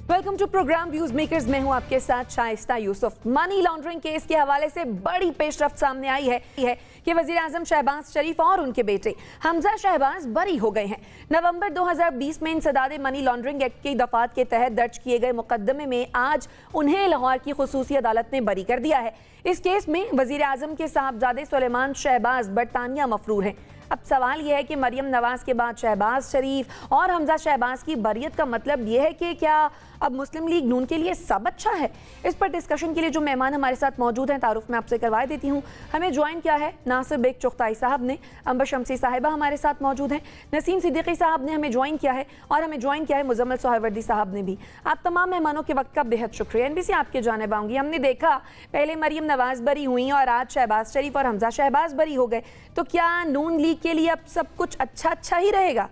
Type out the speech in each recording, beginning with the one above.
Welcome to programme views makers. मैं हूं आपके साथ Shaista Yusuf. Money laundering case के हवाले से बड़ी पेशरफ्त सामने आई है कि वजीर आजम शहबाज शरीफ और उनके बेटे हमजा शहबाज बरी हो गए हैं। नवंबर 2020 में इंसदाद मनी लॉन्ड्रिंग एक्ट की दफात के तहत दर्ज किए गए मुकदमे में आज उन्हें लाहौर की खुसूसी अदालत ने बरी कर दिया है। इस केस में वजीर आजम के साहबजादे सुलेमान शहबाज बरतानिया मफरूर हैं। अब सवाल यह है कि मरियम नवाज के बाद शहबाज शरीफ और हमजा शहबाज की बरियत का मतलब यह है कि क्या अब मुस्लिम लीग नून के लिए सब अच्छा है? इस पर डिस्कशन के लिए जो मेहमान हमारे साथ मौजूद हैं, तारुफ में आपसे करवा देती हूँ। हमें ज्वाइन किया है नासिर बेग चुगताई साहब ने, अंबर शमसी साहिबा हमारे साथ मौजूद हैं, नसीम सिद्दीकी साहब ने हमें ज्वाइन किया है और हमें ज्वाइन किया है मुजम्मिल सोहरावर्दी साहब ने भी। आप तमाम मेहमानों के वक्त का बेहद शुक्रिया। NBC आपके जानिब आऊँगी। हमने देखा पहले मरियम नवाज बरी हुई और आज शहबाज शरीफ और हमजा शहबाज बरी हो गए, तो क्या नून लीग के लिए अब सब कुछ अच्छा ही रहेगा?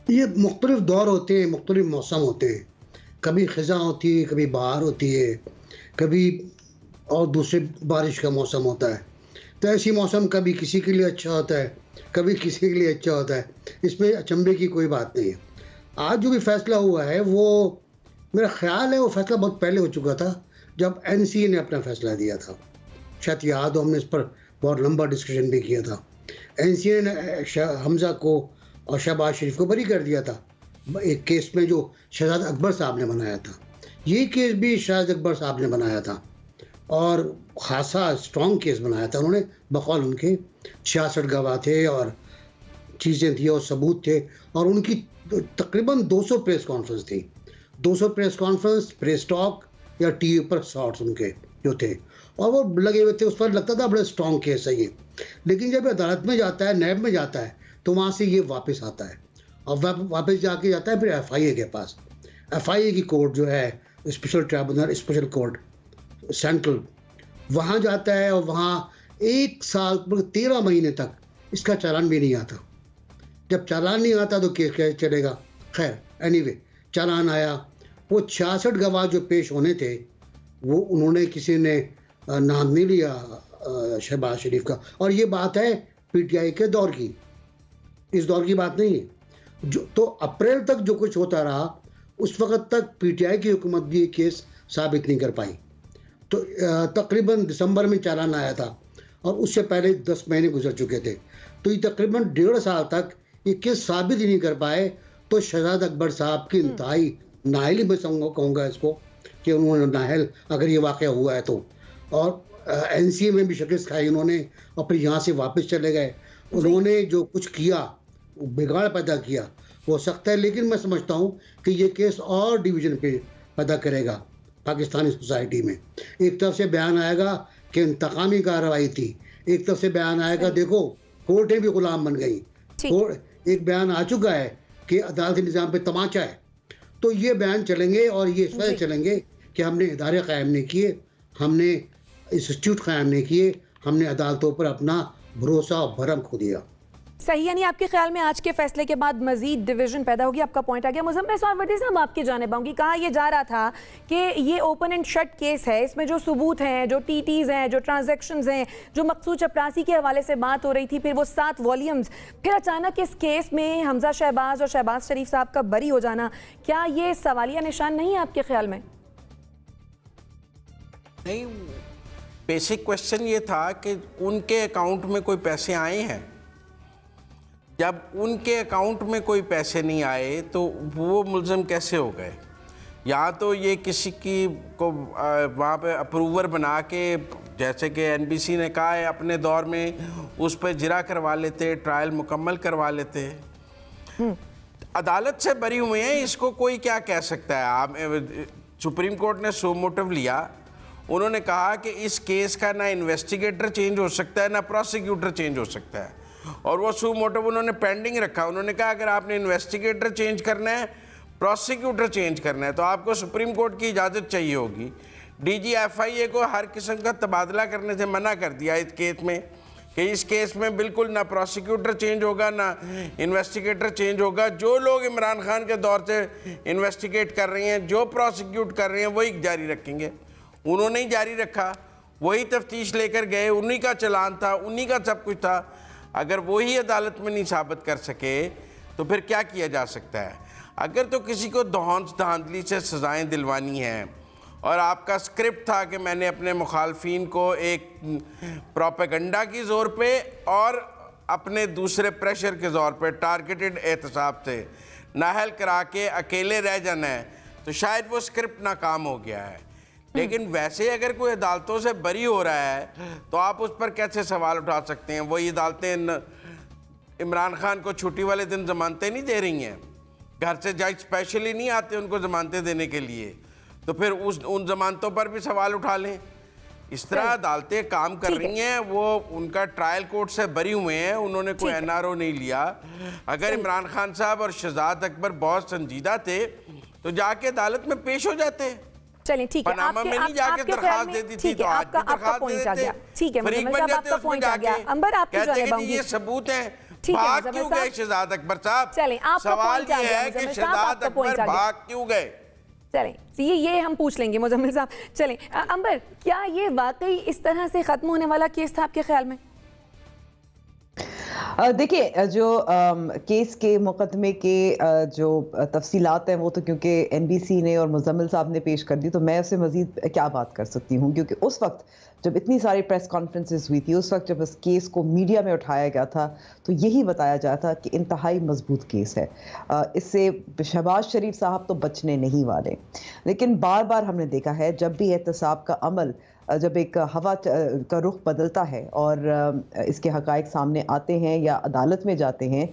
ये मुख्तलिफ दौर होते हैं, मुख्तलिफ मौसम होते हैं। कभी ख़ज़ां होती है, कभी बहार होती है, कभी और दूसरे बारिश का मौसम होता है। तो ऐसी मौसम कभी किसी के लिए अच्छा होता है, कभी किसी के लिए अच्छा होता है। इसमें अचंभे की कोई बात नहीं है। आज जो भी फैसला हुआ है वो मेरा ख्याल है वो फैसला बहुत पहले हो चुका था, जब NCA ने अपना फैसला दिया था। शायद याद हो, हमने इस पर बहुत लंबा डिस्कशन भी किया था। NCA ने हमजा को और शहबाज शरीफ को बरी कर दिया था एक केस में जो शहजाद अकबर साहब ने बनाया था। ये केस भी शहजाद अकबर साहब ने बनाया था और ख़ासा स्ट्रॉन्ग केस बनाया था उन्होंने। बकौल उनके 66 गवाह थे और चीज़ें थी और सबूत थे और उनकी तकरीबन 200 प्रेस कॉन्फ्रेंस थी। 200 प्रेस कॉन्फ्रेंस, प्रेस टॉक या TV पर शॉर्ट्स उनके जो थे और वो लगे हुए थे। उस पर लगता था बड़ा स्ट्रॉन्ग केस है ये। लेकिन जब अदालत में जाता है, नैब में जाता है, तो वहाँ से ये वापस आता है और वापस जाके जाता है फिर FIA के पास। FIA की कोर्ट जो है, special tribunal, special court central, वहाँ जाता है और वहाँ 1 साल 13 महीने तक इसका चालान भी नहीं आता। जब चालान नहीं आता तो केस कैसे चलेगा? खैर एनीवे, चालान आया। वो 66 गवाह जो पेश होने थे वो उन्होंने किसी ने नाम नहीं लिया शहबाज शरीफ का। और ये बात है PTI के दौर की, इस दौर की बात नहीं है। जो तो अप्रैल तक जो कुछ होता रहा, उस वक़्त तक PTI की हुकूमत भी ये केस साबित नहीं कर पाई। तो तकरीबन दिसंबर में चालान आया था और उससे पहले 10 महीने गुजर चुके थे। तो ये तकरीबन 1.5 साल तक ये केस साबित ही नहीं कर पाए। तो शहजाद अकबर साहब की इंतहाई नाअहली मैं कहूँगा इसको कि उन्होंने नाअहल अगर ये वाक़या हुआ है तो। और NCA में भी शिकस्त खाई उन्होंने और फिर यहाँ से वापस चले गए। उन्होंने जो कुछ किया, बिगाड़ पैदा किया, हो सकता है। लेकिन मैं समझता हूँ कि ये केस और डिवीज़न पे पैदा करेगा पाकिस्तानी सोसाइटी में। एक तरफ से बयान आएगा कि इंतकामी कार्रवाई थी, एक तरफ से बयान आएगा देखो कोर्टें भी गुलाम बन गई। एक बयान आ चुका है कि अदालती निज़ाम पे तमाचा है। तो ये बयान चलेंगे और ये इस वजह चलेंगे कि हमने इदारे कायम नहीं किए, हमने इंस्टीट्यूट कायम नहीं किए, हमने अदालतों पर अपना भरोसा और भरम खो दिया। सही, यानी आपके ख्याल में आज के फैसले के बाद मजीद डिवीजन पैदा होगी? आपका पॉइंट आ गया। मुजम्मिल सोहरावर्दी साहब, आपकी जानिब आऊंगी। कहा यह जा रहा था कि ये ओपन एंड शट केस है, इसमें जो सबूत हैं, जो TTs हैं, जो ट्रांजैक्शंस हैं, जो मकसूद चपरासी के हवाले से बात हो रही थी, फिर वो 7 वॉल्यूम्स, फिर अचानक इस केस में हमजा शहबाज और शहबाज शरीफ साहब का बरी हो जाना, क्या ये सवालिया निशान नहीं है आपके ख्याल में? नहीं, बेसिक क्वेश्चन ये था कि उनके अकाउंट में कोई पैसे आए हैं। जब उनके अकाउंट में कोई पैसे नहीं आए तो वो मुल्ज़म कैसे हो गए? या तो ये किसी की को वहाँ पे अप्रूवर बना के, जैसे कि NBC ने कहा है अपने दौर में, उस पर जिरा करवा लेते, ट्रायल मुकम्मल करवा लेते। अदालत से बरी हुए हैं, इसको कोई क्या कह सकता है? आप सुप्रीम कोर्ट ने सो मोटिव लिया, उन्होंने कहा कि इस केस का ना इन्वेस्टिगेटर चेंज हो सकता है ना प्रोसिक्यूटर चेंज हो सकता है, और वो सू मोटिव उन्होंने पेंडिंग रखा। उन्होंने कहा अगर आपने इन्वेस्टिगेटर चेंज करना है, प्रोसिक्यूटर चेंज करना है, तो आपको सुप्रीम कोर्ट की इजाज़त चाहिए होगी। DG FIA को हर किस्म का तबादला करने से मना कर दिया इस केस में, कि इस केस में बिल्कुल ना प्रोसिक्यूटर चेंज होगा ना इन्वेस्टिगेटर चेंज होगा। जो लोग इमरान खान के दौर से इन्वेस्टिगेट कर रहे हैं, जो प्रोसिक्यूट कर रहे हैं, वही जारी रखेंगे। उन्होंने ही जारी रखा, वही तफ्तीश लेकर गए, उन्हीं का चलान था, उन्हीं का सब कुछ था। अगर वही अदालत में नहीं साबित कर सके तो फिर क्या किया जा सकता है? अगर तो किसी को धौंस धांधली से सजाएं दिलवानी हैं और आपका स्क्रिप्ट था कि मैंने अपने मुखालफिन को एक प्रोपेगेंडा की ज़ोर पे और अपने दूसरे प्रेशर के ज़ोर पे टारगेटेड एहतसाब से नाहल करा के अकेले रह जाना है, तो शायद वो स्क्रिप्ट नाकाम हो गया है। लेकिन वैसे अगर कोई अदालतों से बरी हो रहा है तो आप उस पर कैसे सवाल उठा सकते हैं? वही अदालतें इमरान खान को छुट्टी वाले दिन जमानतें नहीं दे रही हैं, घर से जज स्पेशली नहीं आते उनको जमानतें देने के लिए, तो फिर उन जमानतों पर भी सवाल उठा लें। इस तरह अदालतें काम कर रही हैं, वो उनका ट्रायल कोर्ट से बरी हुए हैं, उन्होंने कोई एनआरओ नहीं लिया। अगर इमरान खान साहब और शहजाद अकबर बहुत संजीदा थे तो जाके अदालत में पेश हो जाते। चलिए ठीक है, पनामा में नहीं जाके दरखास्त दे दी थी, तो आज भी दरखास्त दे देते। ठीक है, आपका पॉइंट आ गया। अंबर आपकी जो है ये सबूत है, ठीक है, भाग क्यों गए शहजाद अकबर साहब? चलें, सवाल ये है कि शहजाद अकबर भाग क्यों गए? चलें, ये हम पूछ लेंगे मुजम्मिल साहब। चलें अंबर, क्या ये वाकई इस तरह से खत्म होने वाला केस था आपके ख्याल में? देखिए, जो केस के मुकदमे के जो तफसीलात हैं वो तो क्योंकि एनबीसी ने और मुजम्मिल साहब ने पेश कर दी, तो मैं उससे मजीद क्या बात कर सकती हूँ, क्योंकि उस वक्त जब इतनी सारी प्रेस कॉन्फ्रेंसेस हुई थी, उस वक्त जब इस केस को मीडिया में उठाया गया था तो यही बताया जाता था कि इंतहाई मजबूत केस है, इससे शहबाज शरीफ साहब तो बचने नहीं वाले। लेकिन बार बार हमने देखा है जब भी एहतसाब का अमल, जब एक हवा का रुख बदलता है और इसके हकायक सामने आते हैं या अदालत में जाते हैं,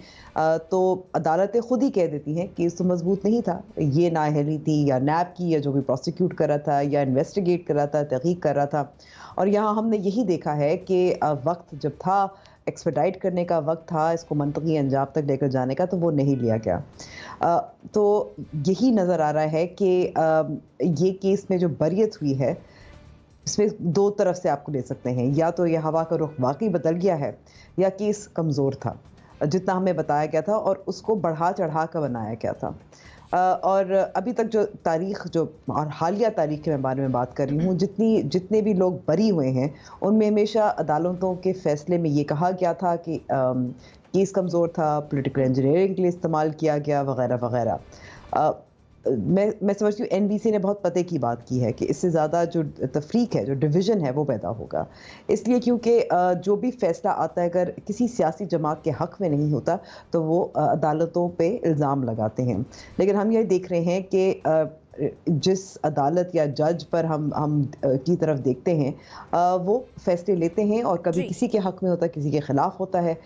तो अदालतें खुद ही कह देती हैं कि इसको मजबूत नहीं था, ये नाअहली थी या नैब की या जो भी प्रोसिक्यूट कर रहा था या इन्वेस्टिगेट कर रहा था, तहकीक कर रहा था। और यहाँ हमने यही देखा है कि वक्त जब था, एक्सपेडाइट करने का वक्त था, इसको मंतकी अंजाम तक लेकर जाने का, तो वो नहीं लिया गया। तो यही नज़र आ रहा है कि ये केस में जो बरियत हुई है इसमें दो तरफ से आपको ले सकते हैं, या तो ये हवा का रुख वाकई बदल गया है या केस कमज़ोर था जितना हमें बताया गया था और उसको बढ़ा चढ़ा कर बनाया गया था। और अभी तक जो तारीख़ जो और हालिया तारीख़ के बारे में बात कर रही हूँ, जितने भी लोग बरी हुए हैं उनमें हमेशा अदालतों के फ़ैसले में ये कहा गया था कि केस कमज़ोर था, पॉलिटिकल इंजीनियरिंग के लिए इस्तेमाल किया गया वगैरह वगैरह। मैं समझती हूँ एनबीसी ने बहुत पते की बात की है कि इससे ज़्यादा जो तफरीक है, जो डिवीज़न है, वो पैदा होगा। इसलिए क्योंकि जो भी फ़ैसला आता है अगर किसी सियासी जमात के हक़ में नहीं होता तो वो अदालतों पे इल्ज़ाम लगाते हैं। लेकिन हम ये देख रहे हैं कि जिस अदालत या जज पर हम की तरफ देखते हैं वो फ़ैसले लेते हैं और कभी किसी के हक़ में होता है, किसी के ख़िलाफ़ होता है।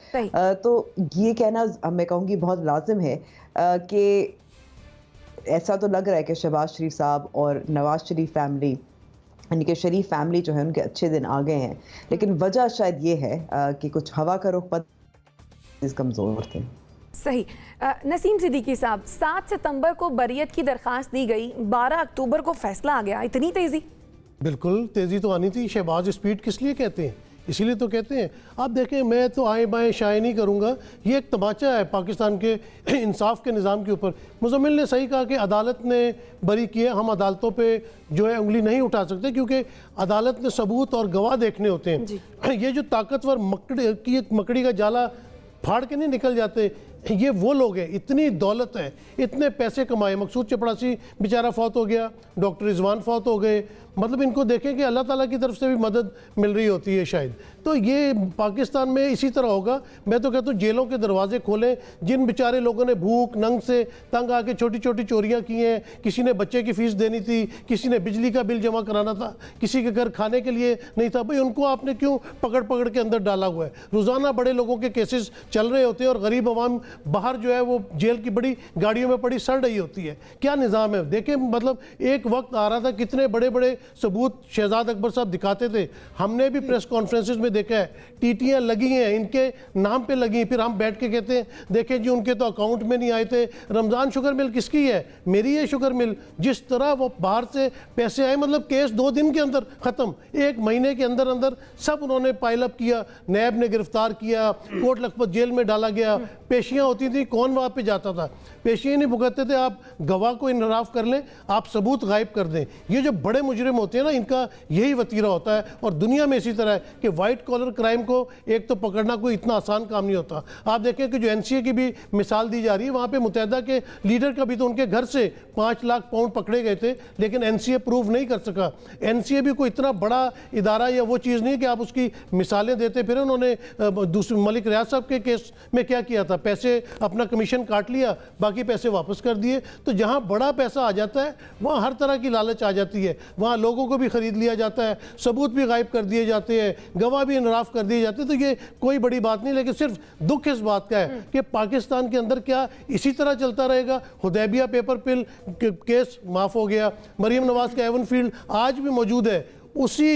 तो ये कहना मैं कहूँगी बहुत लाजिम है कि ऐसा तो लग रहा है कि शहबाज शरीफ साहब और नवाज शरीफ फैमिली, यानी कि शरीफ फैमिली जो है, उनके अच्छे दिन आ गए हैं। लेकिन वजह शायद ये है कि कुछ हवा का रुख कमज़ोर थे। सही। नसीम सिद्दीकी साहब, 7 सितंबर को बरियत की दरख्वास्त दी गई, 12 अक्टूबर को फैसला आ गया, इतनी तेज़ी? बिल्कुल तेज़ी तो आनी थी। शहबाज स्पीड किस लिए कहते हैं? इसीलिए तो कहते हैं। आप देखें, मैं तो आए बाएँ शाये नहीं करूँगा, ये एक तमाचा है पाकिस्तान के इंसाफ के निज़ाम के ऊपर। मुजम्मिल ने सही कहा कि अदालत ने बरी किया, हम अदालतों पे जो है उंगली नहीं उठा सकते क्योंकि अदालत ने सबूत और गवाह देखने होते हैं। ये जो ताकतवर मकड़ी का जाला फाड़ के नहीं निकल जाते, ये वो लोग हैं, इतनी दौलत है, इतने पैसे कमाए। मकसूद चपड़ासी बेचारा फौत हो गया, डॉक्टर रिजवान फौत हो गए, मतलब इनको देखें कि अल्लाह ताला की तरफ से भी मदद मिल रही होती है शायद। तो ये पाकिस्तान में इसी तरह होगा। मैं तो कहता हूँ जेलों के दरवाजे खोलें। जिन बेचारे लोगों ने भूख नंग से तंग आके छोटी छोटी चोरियाँ की हैं, किसी ने बच्चे की फ़ीस देनी थी, किसी ने बिजली का बिल जमा कराना था, किसी के घर खाने के लिए नहीं था, भाई उनको आपने क्यों पकड़ पकड़ के अंदर डाला हुआ है? रोज़ाना बड़े लोगों के केसेस चल रहे होते हैं और गरीब अवाम बाहर जो है वो जेल की बड़ी गाड़ियों में पड़ी सड़ रही होती है। क्या निज़ाम है? देखें, मतलब एक वक्त आ रहा था कितने बड़े बड़े सबूत शहजाद अकबर साहब दिखाते थे। हमने भी प्रेस कॉन्फ्रेंसेस में देखा है, टीटियां लगी हैं, इनके नाम पे लगी, फिर हम बैठ के कहते हैं देखें जी उनके तो अकाउंट में नहीं आए थे। रमज़ान शुगर मिल किसकी है? मेरी है शुगर मिल। जिस तरह वो बाहर से पैसे आए, मतलब केस 2 दिन के अंदर ख़त्म, 1 महीने के अंदर अंदर सब उन्होंने पाइल अप किया, नैब ने गिरफ्तार किया, कोट लखपत जेल में डाला गया, पेशियाँ पेशियाँ होती थी, कौन वहाँ पे जाता था? पेशियाँ नहीं भुगतते थे, आप गवाह को इनराफ कर लें, आप सबूत गायब कर दें। ये जो बड़े मुजरिम होते हैं ना, इनका यही वतीरा होता है। और दुनिया में इसी तरह है कि वाइट कॉलर क्राइम को एक तो पकड़ना कोई इतना आसान काम नहीं होता। आप देखें कि जो NCA की भी मिसाल दी जा रही है, वहाँ पे मुत्तहिदा के लीडर का भी तो उनके घर से 5 लाख पाउंड पकड़े गए थे, लेकिन NCA प्रूव नहीं कर सका। NCA भी कोई इतना बड़ा इदारा या वो चीज़ नहीं कि आप उसकी मिसालें देते फिर। उन्होंने दूसरे मलिक रियाज साहब के केस में क्या किया था, पैसे अपना कमीशन काट लिया, बाकी पैसे वापस कर दिए। तो जहाँ बड़ा पैसा आ जाता है वहाँ हर तरह की लालच आ जाती है, वहाँ लोगों को भी खरीद लिया जाता है, सबूत भी गायब कर दिए जाते हैं, गवाह भी इनराफ कर दिए जाते हैं। तो ये कोई बड़ी बात नहीं, लेकिन सिर्फ दुख इस बात का है कि पाकिस्तान के अंदर क्या इसी तरह चलता रहेगा? हुदैबिया पेपर पिल केस माफ हो गया, मरियम नवाज का एवन फील्ड आज भी मौजूद है, उसी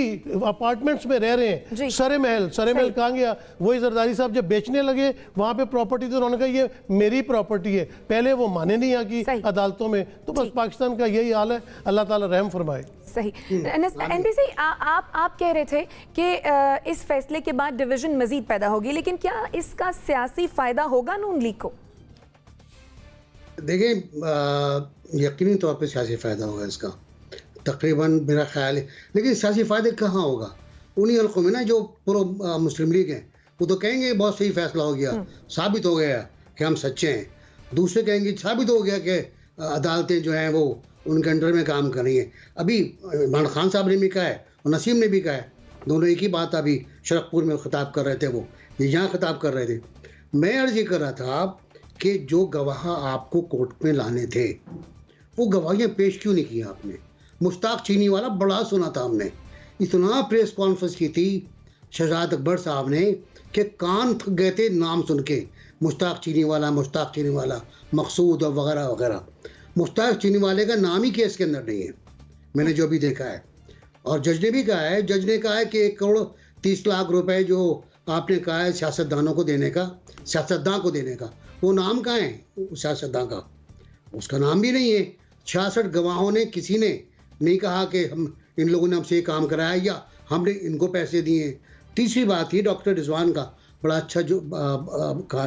अपार्टमेंट्स में रह रहे हैं। सरे महल कहाँ गया? वही जरदारी साहब जब बेचने लगे वहाँ पे प्रॉपर्टी, तो उन्होंने कहा ये मेरी प्रॉपर्टी है, पहले वो माने नहीं यहाँ की अदालतों में। तो बस पाकिस्तान का यही हाल है, अल्लाह ताला रहम फरमाए। सही। NBC, आप कह रहे थे कि इस फैसले के बाद डिवीजन मजीद पैदा होगी, लेकिन क्या इसका सियासी फायदा होगा नून लीग को? देखिए, यकीनी तौर पे सियासी फायदा होगा इसका, तकरीबन मेरा ख्याल है। लेकिन सियासी फ़ायदे कहाँ होगा? उन्हीं हल्कों में ना जो पूरा मुस्लिम लीग है, वो तो कहेंगे बहुत सही फैसला हो गया, साबित हो गया कि हम सच्चे हैं। दूसरे कहेंगे साबित हो गया कि अदालतें जो हैं वो उनके अंडर में काम कर रही हैं। अभी इमरान खान साहब ने भी कहा है और नसीम ने भी कहा है, दोनों एक ही बात अभी शरकपुर में खिताब कर रहे थे, वो ये यहाँ खिताब कर रहे थे। मैं अर्ज़ ये कर रहा था कि जो गवाह आपको कोर्ट में लाने थे, वो गवाहियाँ पेश क्यों नहीं की आपने? मुश्ताक चीनी वाला बड़ा सुना था हमने, इतना प्रेस कॉन्फ्रेंस की थी शहजाद अकबर साहब ने कि कान थक गए थे नाम सुन के। मुश्ताक चीनी वाला, मकसूद और वगैरह वगैरह। मुश्ताक चीनी वाले का नाम ही केस के अंदर नहीं है, मैंने जो भी देखा है। और जज ने भी कहा है, जज ने कहा है कि 1 करोड़ 30 लाख रुपए जो आपने कहा है सियासतदानों को देने का, सियासतदान को देने का, वो नाम कहाँ है सियासतदान का? उसका नाम भी नहीं है। 66 गवाहों ने किसी ने नहीं कहा कि हम इन लोगों ने हमसे ये काम कराया या हमने इनको पैसे दिए। तीसरी बात ही डॉक्टर रिजवान का बड़ा अच्छा जो कहा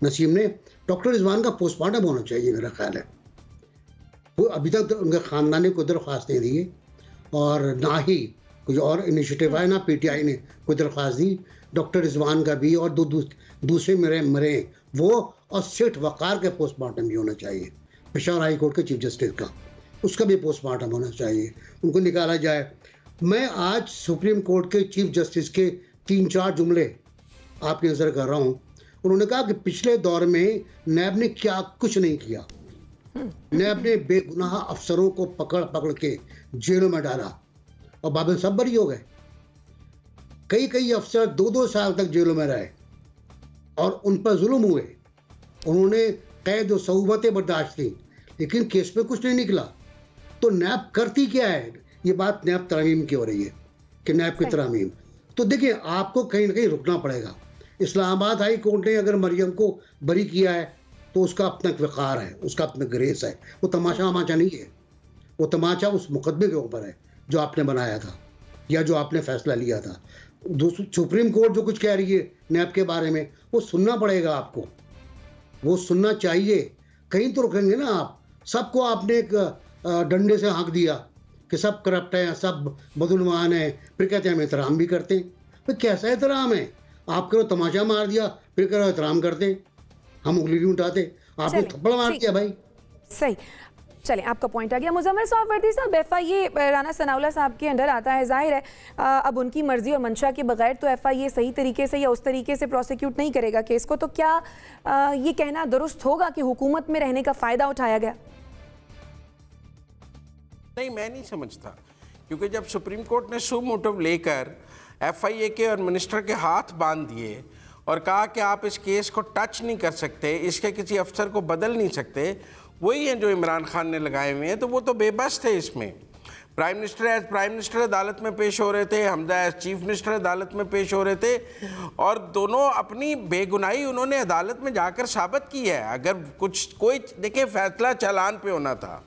नसीम ने, डॉक्टर रिजवान का पोस्टमार्टम होना चाहिए मेरा ख्याल है। वो अभी तक तो उनके ख़ानदान ने कोई दरख्वास्त नहीं दी और ना ही कोई और इनिशिएटिव आया, ना PTI ने कोई दरख्वास्त दी। डॉक्टर रिजवान का भी और दूसरे मरे वो, और सेठ वक़ार के पोस्टमार्टम भी होना चाहिए। पेशावर हाई कोर्ट के चीफ जस्टिस का, उसका भी पोस्टमार्टम होना चाहिए, उनको निकाला जाए। मैं आज सुप्रीम कोर्ट के चीफ जस्टिस के 3-4 जुमले आपकी नज़र कर रहा हूँ। उन्होंने कहा कि पिछले दौर में नैब ने क्या कुछ नहीं किया। नैब ने बेगुनाह अफसरों को पकड़ के जेलों में डाला और बाबल सब बरी हो गए। कई अफसर 2-2 साल तक जेलों में रहे और उन पर जुल्म हुए। उन्होंने कैद और सहूबतें बर्दाश्त की, लेकिन केस पे कुछ नहीं निकला। तो नैब करती क्या है? ये बात नैब तरमीम की हो रही है कि नैब की तरमीम। तो देखिए, आपको कहीं ना कहीं रुकना पड़ेगा। इस्लामाबाद हाई कोर्ट ने अगर मरियम को बरी किया है तो उसका अपना वक़ार है, उसका अपना ग्रेस है। वो तमाशा नहीं है, वो तमाशा उस मुकदमे के ऊपर है जो आपने बनाया था या जो आपने फैसला लिया था। सुप्रीम कोर्ट जो कुछ कह रही है नैब के बारे में, वो सुनना पड़ेगा आपको, वो सुनना चाहिए। कहीं तो रुकेंगे ना आप। सबको आपने एक डंडे से हाँक दिया कि सब करप्ट हैं, सब बदुलमान हैं, फिर कहते हैं हम एहतराम भी करते हैं। तो कैसा एहतराम है? आप करो तमाशा मार दिया, फिर करो एहतराम करते, हम उंगली नहीं उठाते। आपने थप्पड़ मार दिया भाई। सही, चले, आपका पॉइंट आ गया। मुजम्मिल साहब, वर्दी साहब, FIA राना सनाउल्लाह साहब के अंडर आता है। जाहिर है अब उनकी मर्जी और मंशा के बगैर तो FIA सही तरीके से या उस तरीके से प्रोसिक्यूट नहीं करेगा केस को। तो क्या ये कहना दुरुस्त होगा कि हुकूमत में रहने का फ़ायदा उठाया गया? नहीं, मैं नहीं समझता, क्योंकि जब सुप्रीम कोर्ट ने सू मोटिव लेकर FIA के और मिनिस्टर के हाथ बांध दिए और कहा कि आप इस केस को टच नहीं कर सकते, इसके किसी अफसर को बदल नहीं सकते, वही हैं जो इमरान खान ने लगाए हुए हैं। तो वो तो बेबस थे इसमें। प्राइम मिनिस्टर अदालत में पेश हो रहे थे, हमजा एज चीफ मिनिस्टर अदालत में पेश हो रहे थे, और दोनों अपनी बेगुनाही उन्होंने अदालत में जाकर साबित की है। अगर कोई देखिए, फैसला चालान पे होना था,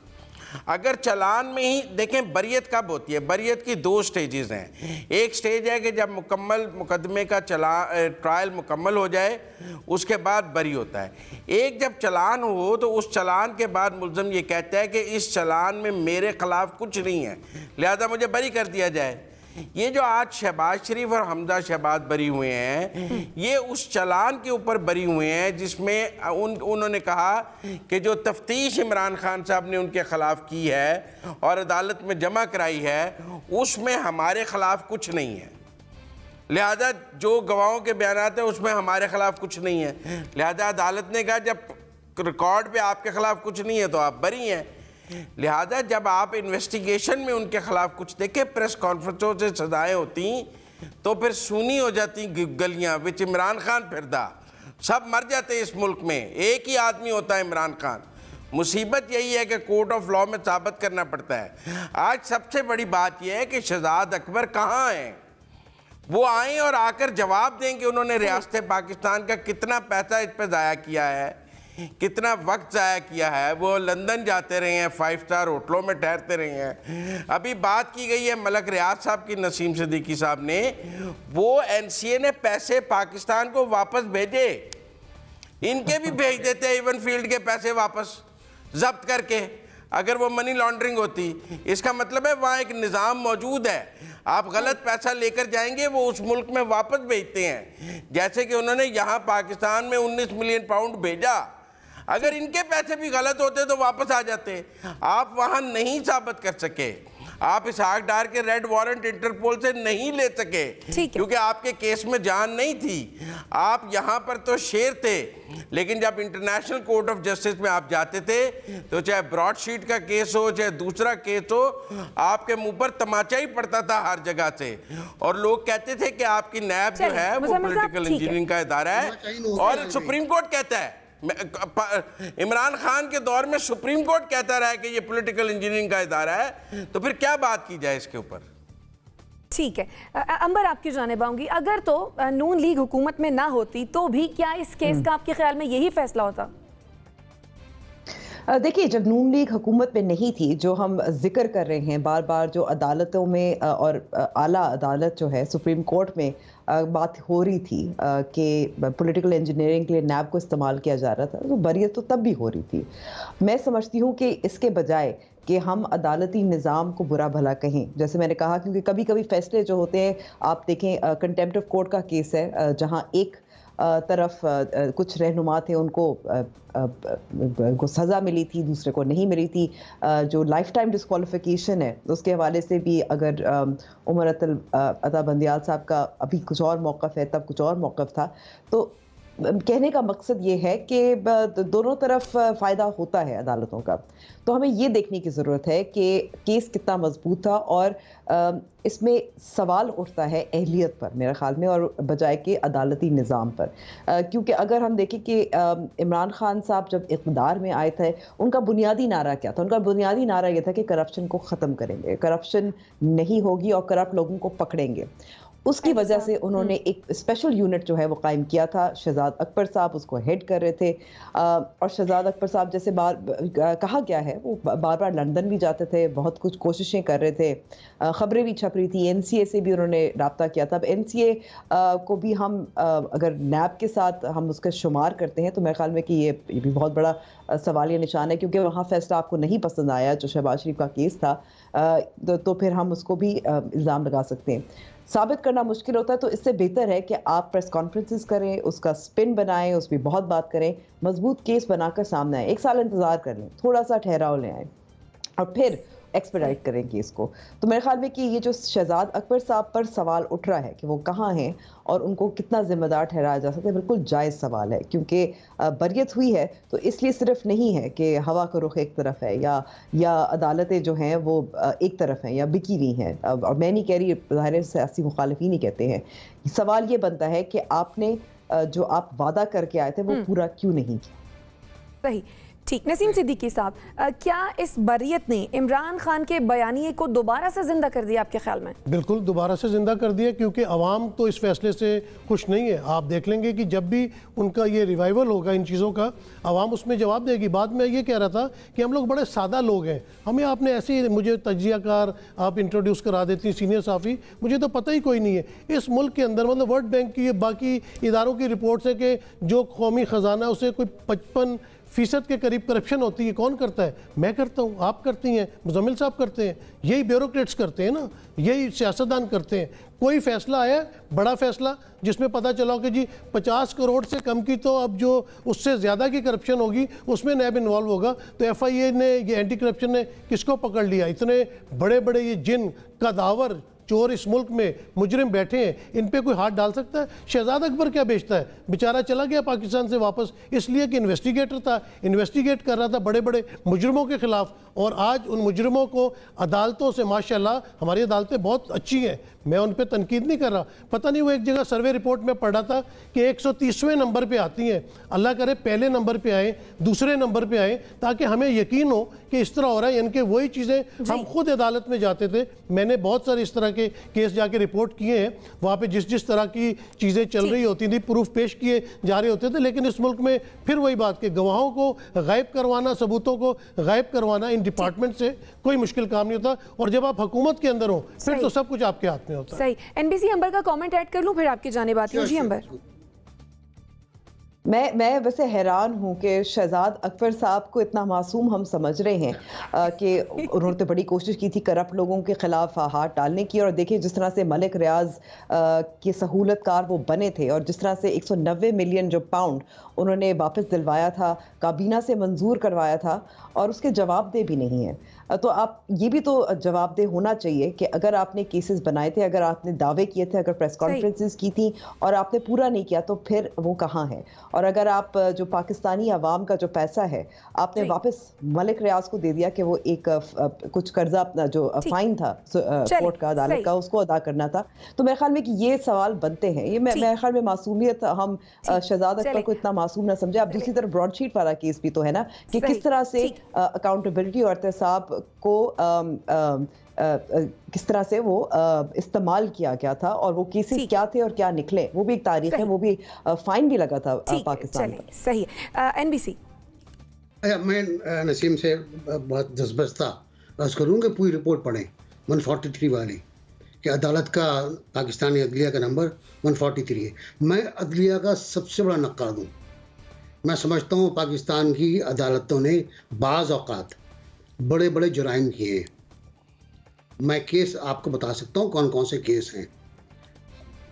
अगर चलान में ही देखें, बरियत कब होती है? बरियत की 2 स्टेजेस हैं। एक स्टेज है कि जब मुकदमे का ट्रायल मुकम्मल हो जाए, उसके बाद बरी होता है। एक जब चलान हो तो उस चलान के बाद मुल्ज़म ये कहता है कि इस चलान में मेरे खिलाफ कुछ नहीं है, लिहाजा मुझे बरी कर दिया जाए। ये जो आज शहबाज शरीफ और हमजा शहबाज बरी हुए हैं, ये उस चलान के ऊपर बरी हुए हैं जिसमें उन्होंने कहा कि जो तफ्तीश इमरान खान साहब ने उनके खिलाफ की है और अदालत में जमा कराई है, उसमें हमारे खिलाफ कुछ नहीं है। लिहाजा जो गवाहों के बयानात हैं उसमें हमारे खिलाफ कुछ नहीं है। लिहाजा अदालत ने कहा जब रिकॉर्ड पे आपके खिलाफ कुछ नहीं है तो आप बरी हैं। लिहाजा जब आप इन्वेस्टिगेशन में उनके खिलाफ कुछ देखें, प्रेस कॉन्फ्रेंसों से सजाएं होती तो फिर सुनी हो जाती गलियां, विच इमरान खान फिरदा, सब मर जाते इस मुल्क में, एक ही आदमी होता है इमरान खान। मुसीबत यही है कि कोर्ट ऑफ लॉ में साबित करना पड़ता है। आज सबसे बड़ी बात यह है कि शहजाद अकबर कहाँ हैं? वो आए और आकर जवाब दें कि उन्होंने रियासत पाकिस्तान का कितना पैसा इस पर ज़ाया किया है, कितना वक्त ज़ाया किया है। वो लंदन जाते रहे हैं, 5 स्टार होटलों में ठहरते रहे हैं। अभी बात की गई है मलक रियाज साहब की, नसीम सिद्दीकी साहब ने, वो NCA ने पैसे पाकिस्तान को वापस भेजे, इनके भी भेज देते इवन फील्ड के पैसे वापस जब्त करके, अगर वो मनी लॉन्ड्रिंग होती। इसका मतलब है वहाँ एक निज़ाम मौजूद है, आप गलत पैसा लेकर जाएंगे वो उस मुल्क में वापस भेजते हैं। जैसे कि उन्होंने यहाँ पाकिस्तान में 19 मिलियन पाउंड भेजा, अगर इनके पैसे भी गलत होते तो वापस आ जाते। आप वहाँ नहीं साबित कर सके, आप इसहाक डार के रेड वारंट इंटरपोल से नहीं ले सके क्योंकि आपके केस में जान नहीं थी। आप यहाँ पर तो शेर थे, लेकिन जब इंटरनेशनल कोर्ट ऑफ जस्टिस में आप जाते थे तो चाहे ब्रॉडशीट का केस हो चाहे दूसरा केस हो, आपके मुंह पर तमाचा ही पड़ता था हर जगह से, और लोग कहते थे कि आपकी नैब जो है वो पॉलिटिकल इंजीनियरिंग का इदारा है। और सुप्रीम कोर्ट कहता है, इमरान खान के दौर में सुप्रीम कोर्ट कहता रहा है कि ये पॉलिटिकल इंजीनियरिंग का इदारा है, तो फिर क्या बात की जाए इसके ऊपर? ठीक है, अंबर आपकी जानिब आऊंगी। अगर तो नून लीग हुकूमत में ना होती तो भी क्या इस केस का आपके ख्याल में यही फैसला होता? देखिए, जब नून लीग हुकूमत में नहीं थी, जो हम जिक्र कर रहे हैं बार बार, जो अदालतों में और आला अदालत जो है सुप्रीम कोर्ट में बात हो रही थी कि पॉलिटिकल इंजीनियरिंग के लिए नैब को इस्तेमाल किया जा रहा था, तो बरियत तो तब भी हो रही थी। मैं समझती हूँ कि इसके बजाय कि हम अदालती निज़ाम को बुरा भला कहें, जैसे मैंने कहा, क्योंकि कभी कभी फैसले जो होते हैं, आप देखें कंटेम्प्ट ऑफ कोर्ट का केस है जहाँ एक तरफ कुछ रहनुमा थे, उनको सज़ा मिली थी, दूसरे को नहीं मिली थी। जो लाइफ टाइम डिस्क्वालिफिकेशन है उसके हवाले से भी अगर उमर अता बंदियाल साहब का अभी कुछ और मौक़िफ़ है, तब कुछ और मौक़िफ़ था। तो कहने का मकसद ये है कि दोनों तरफ फ़ायदा होता है अदालतों का। तो हमें ये देखने की ज़रूरत है कि केस कितना मजबूत था, और इसमें सवाल उठता है अहलियत पर मेरे ख्याल में, और बजाय के अदालती निज़ाम पर। क्योंकि अगर हम देखें कि इमरान खान साहब जब इक़्तिदार में आए थे, उनका बुनियादी नारा क्या था? उनका बुनियादी नारा ये था कि करप्शन को ख़त्म करेंगे, करप्शन नहीं होगी और करप्ट लोगों को पकड़ेंगे। उसकी वजह से उन्होंने एक स्पेशल यूनिट जो है वो कायम किया था। शहजाद अकबर साहब उसको हेड कर रहे थे, और शहजाद अकबर साहब जैसे कहा गया है वो बार बार लंदन भी जाते थे, बहुत कुछ कोशिशें कर रहे थे, ख़बरें भी छप रही थी, NCA से भी उन्होंने रब्ता किया था। अब NCA को भी हम अगर नैब के साथ हम उसका शुमार करते हैं तो मेरे ख्याल में कि ये भी बहुत बड़ा सवालिया निशान है, क्योंकि वहाँ फैसला आपको नहीं पसंद आया जो शहबाज शरीफ का केस था, तो फिर हम उसको भी इल्ज़ाम लगा सकते हैं। साबित करना मुश्किल होता है, तो इससे बेहतर है कि आप प्रेस कॉन्फ्रेंसेस करें, उसका स्पिन बनाएं, उस पर बहुत बात करें, मजबूत केस बनाकर सामने आए। 1 साल इंतज़ार कर लें, थोड़ा सा ठहराव ले आए और फिर एक्सपेडाइट करें केस को। तो मेरे ख्याल में कि ये जो शहजाद अकबर साहब पर सवाल उठ रहा है कि वो कहाँ हैं और उनको कितना जिम्मेदार ठहराया जा सकता है, बिल्कुल जायज़ सवाल है, क्योंकि बरियत हुई है तो इसलिए सिर्फ नहीं है कि हवा का रुख एक तरफ है या अदालतें जो हैं वो एक तरफ हैं या बिकी हुई हैं। और मैं नहीं कह रही, ज़ाहिर सियासी मुखालिफिन ही कहते हैं। सवाल ये बनता है कि आपने जो आप वादा करके आए थे वो पूरा क्यों नहीं किया। सही, ठीक, नसीम सिद्दीकी साहब, क्या इस बरियत ने इमरान खान के बयानिए को दोबारा से जिंदा कर दिया आपके ख्याल में? बिल्कुल दोबारा से जिंदा कर दिया, क्योंकि अवाम तो इस फैसले से खुश नहीं है। आप देख लेंगे कि जब भी उनका ये रिवाइवल होगा इन चीज़ों का, अवाम उसमें जवाब देगी। बाद में ये कह रहा था कि हम लोग बड़े सादा लोग हैं, हमें आपने ऐसे ही मुझे तजियाकार आप इंट्रोड्यूस करा देती सीनियर साफ़ी, मुझे तो पता ही कोई नहीं है इस मुल्क के अंदर। मतलब वर्ल्ड बैंक की बाकी इदारों की रिपोर्ट्स है कि जो कौमी ख़जाना उसे कोई 55% के करीब करप्शन होती है। कौन करता है? मैं करता हूँ, आप करती हैं, मुजम्मिल साहब करते हैं, यही ब्यूरोक्रेट्स करते हैं ना, यही सियासतदान करते हैं। कोई फैसला आया बड़ा फैसला जिसमें पता चला कि जी 50 करोड़ से कम की तो अब जो उससे ज़्यादा की करप्शन होगी उसमें नैब इन्वॉल्व होगा, तो FIA ने, ये एंटी करप्शन ने किसको पकड़ लिया? इतने बड़े बड़े ये जिन कदावर चोर इस मुल्क में मुजरिम बैठे हैं, इन पे कोई हाथ डाल सकता है? शहजाद अकबर क्या बेचता है? बेचारा चला गया पाकिस्तान से वापस इसलिए कि इन्वेस्टिगेटर था, इन्वेस्टिगेट कर रहा था बड़े बड़े मुजरिमों के खिलाफ। और आज उन मुजरिमों को अदालतों से, माशाल्लाह हमारी अदालतें बहुत अच्छी हैं, मैं उन पर तनकीद नहीं कर रहा। पता नहीं वो एक जगह सर्वे रिपोर्ट में पढ़ा था कि 130वें नंबर पे आती हैं। अल्लाह करे पहले नंबर पे आए, दूसरे नंबर पे आए, ताकि हमें यकीन हो कि इस तरह हो रहा है। यानी कि वही चीज़ें हम खुद अदालत में जाते थे, मैंने बहुत सारे इस तरह के केस जाके रिपोर्ट किए हैं, वहाँ पे जिस तरह की चीज़ें चल रही होती थी, प्रूफ पेश किए जा रहे होते थे। लेकिन इस मुल्क में फिर वही बात कि गवाहों को गायब करवाना, सबूतों को गायब करवाना इन डिपार्टमेंट से कोई मुश्किल काम नहीं होता। और जब आप हुकूमत के अंदर हो फिर तो सब कुछ आपके हाथ में होता है। सही। NBC अंबर का कमेंट ऐड कर लूं, फिर आपकी जानिब आती हूं। जी अंबर। मैं वैसे हैरान हूं कि शहजाद अकबर साहब को इतना मासूम हम समझ रहे हैं कि उन्होंने तो बड़ी कोशिश की थी करप्ट लोगों के खिलाफ हाथ डालने की। और देखिए जिस तरह से मलिक रियाज के सहूलतकार वो बने थे, और जिस तरह से 190 मिलियन जो पाउंड उन्होंने वापस दिलवाया था, काबीना से मंजूर करवाया था, और उसके जवाबदेह भी नहीं है। तो आप ये भी तो जवाबदेह होना चाहिए कि अगर आपने केसेस बनाए थे, अगर आपने दावे किए थे, अगर प्रेस कॉन्फ्रेंसेस की थी और आपने पूरा नहीं किया, तो फिर वो कहाँ है? और अगर आप जो पाकिस्तानी अवाम का जो पैसा है आपने वापस मलिक रियाज को दे दिया कि वो एक कुछ कर्जा अपना जो फाइन था कोर्ट का, अदालत का, उसको अदा करना था, तो मेरे ख्याल में कि ये सवाल बनते हैं। ये मेरे ख्याल में मासूमियत, हम शहजाद अकबर को इतना मासूम ना समझे। आप दूसरी तरफ ब्रॉडशीट वाला केस भी तो है ना, कि किस तरह से अकाउंटेबिलिटी और एहतसाब को किस तरह से वो इस्तेमाल किया गया था, और वो केसेस क्या थे और क्या निकले, वो भी एक तारीख है। वो भी फाइन भी लगा था पाकिस्तान पर। सही। NBC। मैं नसीम से बहुत जज्बस्ता अर्ज करूँगा, पूरी रिपोर्ट पढ़ें 143 वाली, कि अदालत का, पाकिस्तानी अदलिया का नंबर 143 है। मैं अदलिया का सबसे बड़ा नक्काद हूँ। मैं समझता हूँ पाकिस्तान की अदालतों ने बाज़ औक़ात बड़े बड़े जुराइम किए हैं। मैं केस आपको बता सकता हूँ कौन कौन से केस हैं।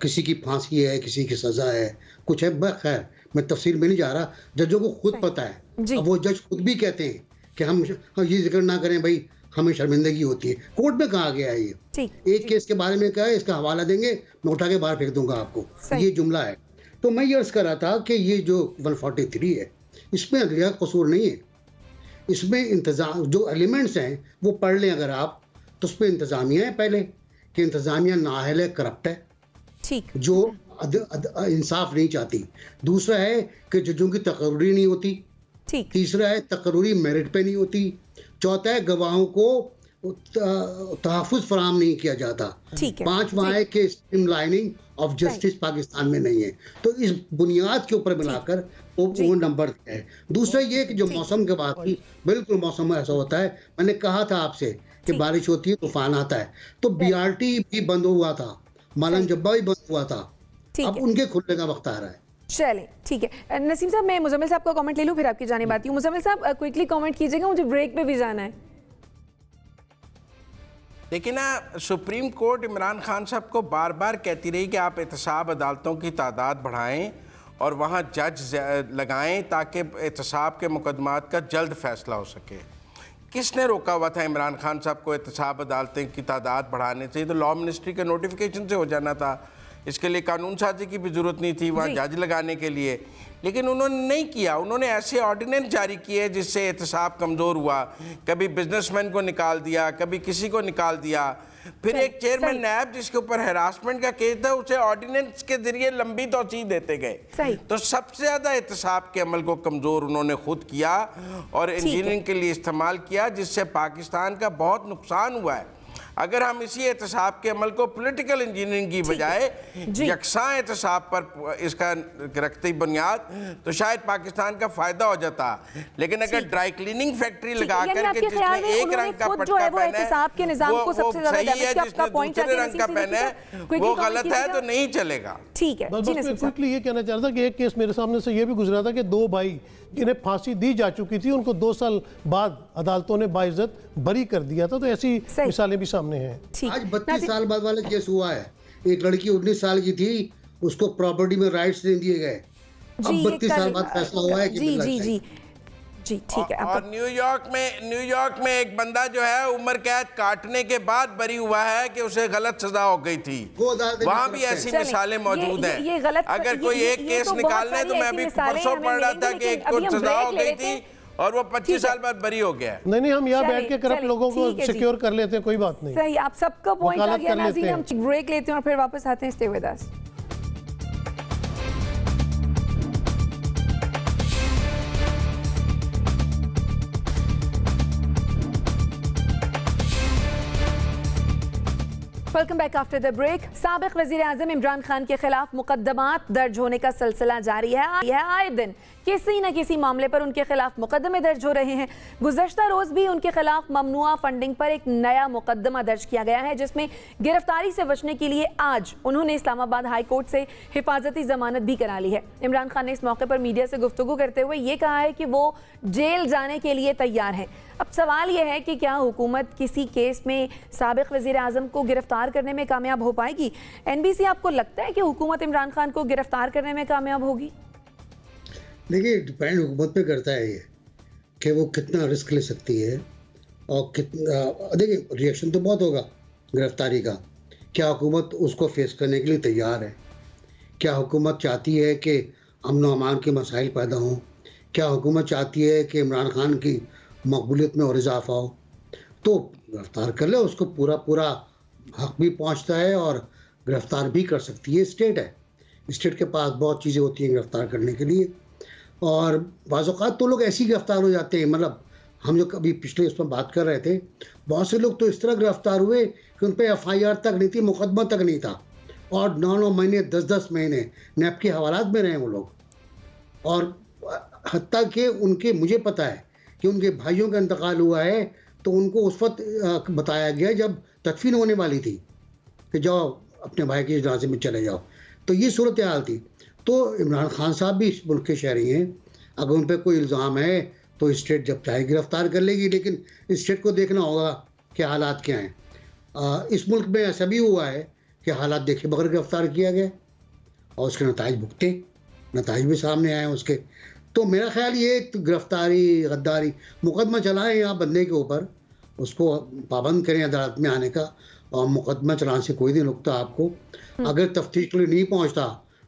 किसी की फांसी है, किसी की सज़ा है, कुछ है। खैर मैं तफसील में नहीं जा रहा, जजों को खुद पता है। अब वो जज खुद भी कहते हैं कि हम ये जिक्र ना करें भाई, हमें शर्मिंदगी होती है। कोर्ट में कहा गया है ये। एक केस के बारे में कहा है, इसका हवाला देंगे, मैं उठा के बाहर फेंक दूंगा आपको, ये जुमला है। तो मैं ये अर्ज कर रहा था कि ये जो 143 है, इसमें अदलिया का कसूर नहीं है। इसमें इंतजाम जो एलिमेंट्स हैं वो पढ़ लें अगर आप, तो उसमें इंतजामिया है पहले कि इंतजामिया नाअहल है, करप्ट है, जो इंसाफ नहीं चाहती। दूसरा है कि जजों की तकर्री नहीं होती। तीसरा है तकर्री मेरिट पे नहीं होती। चौथा है गवाहों को तहफ़्फ़ुज़ फराहम नहीं किया जाता। पांचवा है कि स्ट्रीमलाइनिंग ऑफ जस्टिस पाकिस्तान में नहीं है। तो इस बुनियाद के ऊपर मिलाकर वो नंबर है। दूसरा ये कि जो मौसम के बाद की, बिल्कुल मौसम ऐसा होता है, मैंने कहा था आपसे कि बारिश होती है, तूफान आता है, तो BRT भी बंद हुआ था, मालन जब्बा भी बंद हुआ था, अब उनके खुलने का वक्त आ रहा है। चलें, ठीक है। नसीम साहब, मैं मुजम्मिल साहब का कमेंट ले लूँ, फिर आपकी जानिब आती हूँ। मुजम्मिल साहब क्विकली कमेंट कीजिएगा, मुझे ब्रेक पे भी जाना है। देखिए ना, सुप्रीम कोर्ट इमरान खान साहब को बार बार कहती रही कि आप एहतसाब अदालतों की तादाद बढ़ाएं और वहाँ जज लगाएं ताकि एहतसाब के मुकदमात का जल्द फैसला हो सके। किसने रोका हुआ था इमरान खान साहब को एहतसाब अदालतें की तादाद बढ़ाने से? तो लॉ मिनिस्ट्री के नोटिफिकेशन से हो जाना था इसके लिए कानून साजी की भी जरूरत नहीं थी वहाँ जज लगाने के लिए, लेकिन उन्होंने नहीं किया। उन्होंने ऐसे ऑर्डिनेंस जारी किए जिससे एहतसाब कमज़ोर हुआ, कभी बिजनेसमैन को निकाल दिया, कभी किसी को निकाल दिया। फिर एक चेयरमैन नैब जिसके ऊपर हैरासमेंट का केस था, उसे ऑर्डिनेंस के जरिए लंबी तोसी देते गए। तो सबसे ज्यादा एहतसाब के अमल को कमजोर उन्होंने खुद किया और इंजीनियरिंग के लिए इस्तेमाल किया, जिससे पाकिस्तान का बहुत नुकसान हुआ है। अगर हम इसी एहतसाब के अमल को पॉलिटिकल इंजीनियरिंग की बजाय यकसा एहतसाब पर इसका रखती बुनियाद, तो शायद पाकिस्तान का फायदा हो जाता। लेकिन अगर ड्राई क्लीनिंग फैक्ट्री लगा करके जिसमें एक रंग का पट्टा पहना है वो सही है, जिसने दूसरे रंग का पहना है वो गलत है, तो नहीं चलेगा। ठीक है, क्विकली ये कहना चाह रहा था कि एक केस मेरे सामने से ये भी गुजरा था कि 2 भाई जिन्हें फांसी दी जा चुकी थी उनको 2 साल बाद अदालतों ने बाइज्जत बरी कर दिया था। तो ऐसी मिसालें भी सामने हैं। आज 32 साल बाद वाला केस हुआ है। एक लड़की 19 साल की थी, उसको प्रॉपर्टी में राइट्स नहीं दिए गए। अब 32 साल बाद फैसला हुआ है कि जी ठीक है। और न्यूयॉर्क में एक बंदा जो है उम्र कैद काटने के बाद बरी हुआ है कि उसे गलत सजा हो गई थी। वहाँ भी ऐसी मिसालें मौजूद हैं। अगर कोई एक केस निकालने, तो मैं अभी परसों पढ़ रहा था कि एक को सजा हो गई थी और वो 25 साल बाद बरी हो गया। नहीं, हम यहाँ बैठ के करप्ट लोगों को सिक्योर कर लेते हैं, कोई बात नहीं। सही, आप सबका पॉइंट आ गया नाज़रीन। हम ब्रेक लेते हैं और फिर वापस आते हैं। Stay with us. Welcome back after the break. साबिक वजीर आजम इमरान खान के खिलाफ मुकदमात दर्ज होने का सिलसिला जारी है। आए दिन किसी न किसी मामले पर उनके खिलाफ मुकदमे दर्ज हो रहे हैं। गुज़श्ता रोज भी उनके खिलाफ ममनुआ फंडिंग पर एक नया मुकदमा दर्ज किया गया है, जिसमें गिरफ्तारी से बचने के लिए आज उन्होंने इस्लामाबाद हाई कोर्ट से हिफाजती जमानत भी करा ली है। इमरान खान ने इस मौके पर मीडिया से गुफ्तगू करते हुए ये कहा है कि वो जेल जाने के लिए तैयार हैं। अब सवाल यह है कि क्या हुकूमत किसी केस में साबिक वजीर आजम को गिरफ्तार करने में कामयाब हो पाएगी? NBC, आपको लगता है कि हुकूमत इमरान खान को गिरफ्तार करने में कामयाब होगी? देखिए, डिपेंड हुकूमत पे करता है ये कि वो कितना रिस्क ले सकती है और कितना। देखिए, रिएक्शन तो बहुत होगा गिरफ्तारी का। क्या हुकूमत उसको फेस करने के लिए तैयार है? क्या हुकूमत चाहती है कि अमन व अमान के मसाइल पैदा हों? क्या हुकूमत चाहती है कि इमरान खान की मकबूलियत में और इजाफा हो? तो गिरफ्तार कर ले, उसको पूरा हक भी पहुंचता है और गिरफ्तार भी कर सकती है। स्टेट है, स्टेट के पास बहुत चीज़ें होती हैं गिरफ्तार करने के लिए। और बाज़ औक़ात तो लोग ऐसे ही गिरफ्तार हो जाते हैं। मतलब हम जो कभी पिछले उसमें बात कर रहे थे, बहुत से लोग तो इस तरह गिरफ्तार हुए कि उन पर FIR तक नहीं थी, मुकदमा तक नहीं था, और 9-9 महीने 10-10 महीने नैब के हवालात में रहे वो लोग। और हत्ता कि उनके, मुझे पता है कि उनके भाइयों का इंतकाल हुआ है, तो उनको उस वक्त बताया गया जब तदफीन होने वाली थी कि जाओ अपने भाई के जनाजे में चले जाओ। तो ये सूरत हाल थी। तो इमरान खान साहब भी इस मुल्क के शहरी हैं। अगर उन पर कोई इल्ज़ाम है तो स्टेट जब चाहे गिरफ्तार कर लेगी, लेकिन स्टेट को देखना होगा कि हालात क्या हैं। इस मुल्क में ऐसा भी हुआ है कि हालात देखे बगैर गिरफ्तार किया गया और उसके नताइज भुगते, नताइज भी सामने आए उसके। तो मेरा ख्याल ये गिरफ्तारी, गद्दारी, मुकदमा चलाएं यहाँ बंदे के ऊपर, उसको पाबंद करें अदालत में आने का, और मुकदमा चलाने से कोई नहीं रुकता आपको। अगर तफ्तीश के लिए नहीं पहुँचता